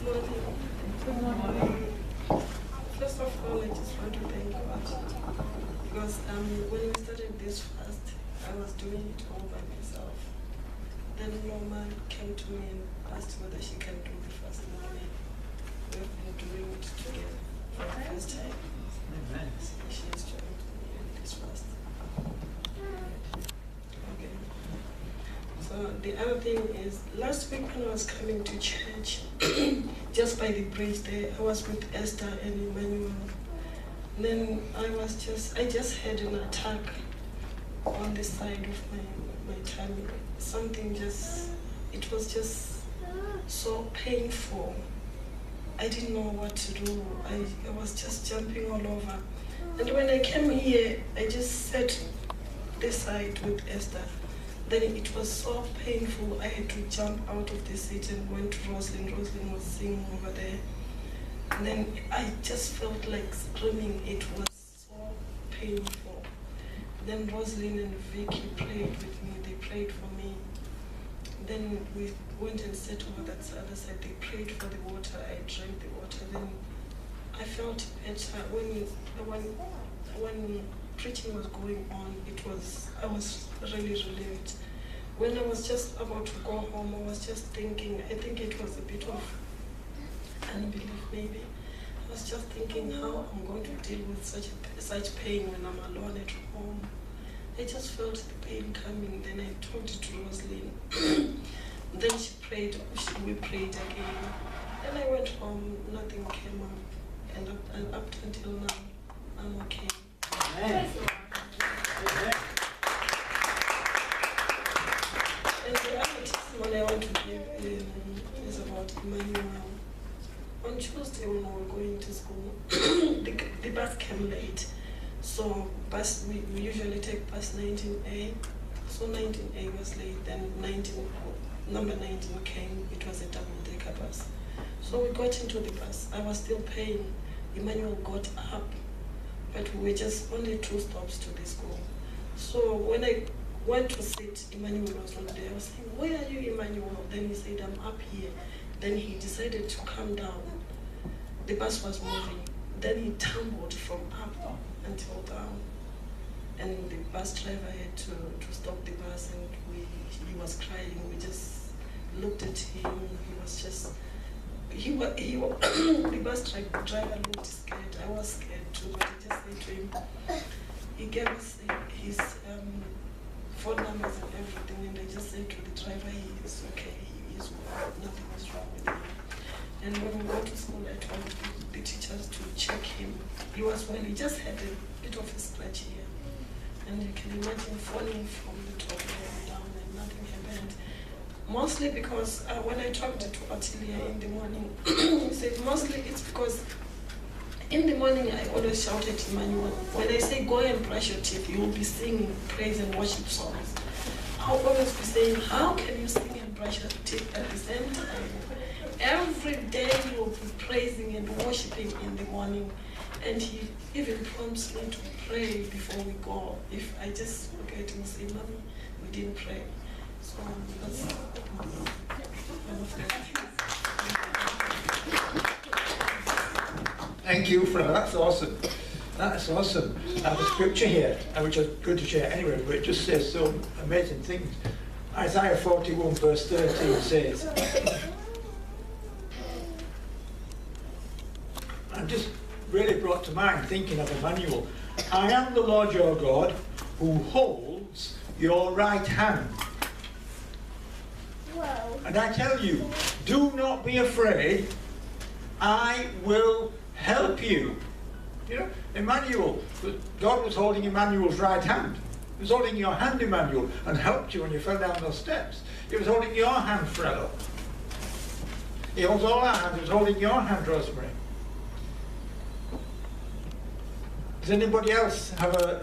Good morning. First of all, I just want to thank God because when we started this fast, I was doing it all by myself. Then Norma came to me and asked whether she can do the fast with me. We've been doing it together for the first time. Amen. She has joined me in this fast. Okay. So the other thing is, last week when I was coming to church, just by the bridge there, I was with Esther and Emmanuel. Then I just had an attack on the side of my tummy. Something it was just so painful. I didn't know what to do. I was just jumping all over. And when I came here, I just sat this side with Esther. Then it was so painful. I had to jump out of the seat and went to Rosalind. Rosalind was singing over there. And then I just felt like screaming. It was so painful. Then Rosalind and Vicky prayed with me. They prayed for me. Then we went and sat over that other side. They prayed for the water. I drank the water. Then I felt better. When preaching was going on, I was really relieved. When I was just about to go home, I was just thinking, I think it was a bit of unbelief maybe. I was just thinking how I'm going to deal with such pain when I'm alone at home. I just felt the pain coming. Then I talked to Rosalind. Then she prayed, we prayed again. Then I went home, nothing came up. And up until now, I'm okay. Amen. And the other testimony I want to give is about Emmanuel. On Tuesday when we were going to school, the bus came late. So we usually take bus 19A. So 19A was late, then number 19 came. It was a double-decker bus. So we got into the bus. I was still paying. Emmanuel got up. But we were just only 2 stops to the school. So when I went to sit, Emmanuel was not there. I was saying, where are you, Emmanuel? Then he said, I'm up here. Then he decided to come down. The bus was moving. Then he tumbled from up until down. And the bus driver had to stop the bus, and he was crying. We just looked at him. He was just, the bus driver looked scared. I was scared too, but I just said to him, he gave us his phone numbers and everything, and I just said to the driver, he is okay, he is well, nothing is wrong with him. And when we got to school, I told the teachers to check him. He was well, he just had a bit of a scratch here. And you can imagine falling from the top and down and nothing happened. Mostly because when I talked to Atilia in the morning, he said mostly it's because in the morning I always shout at Emmanuel, when I say go and brush your teeth, you will be singing praise and worship songs. I'll always be saying, how can you sing and brush your teeth at the same time? Every day you will be praising and worshiping in the morning. And he even prompts me to pray before we go. If I just forget and say, Mommy, we didn't pray. So that's one of the things. Thank you, Pfarelo. That's awesome. That's awesome. I have a scripture here, which is good to share anyway, but it just says so amazing things. Isaiah 41 verse 13 says, I'm just really brought to mind thinking of Emmanuel. I am the Lord your God who holds your right hand. Whoa. And I tell you, do not be afraid. I will help you. You know, Emmanuel, God was holding Emmanuel's right hand. He was holding your hand, Emmanuel, and helped you when you fell down those steps. He was holding your hand, Pfarelo. He holds all our hands. He was holding your hand, Rosemary. Does anybody else have a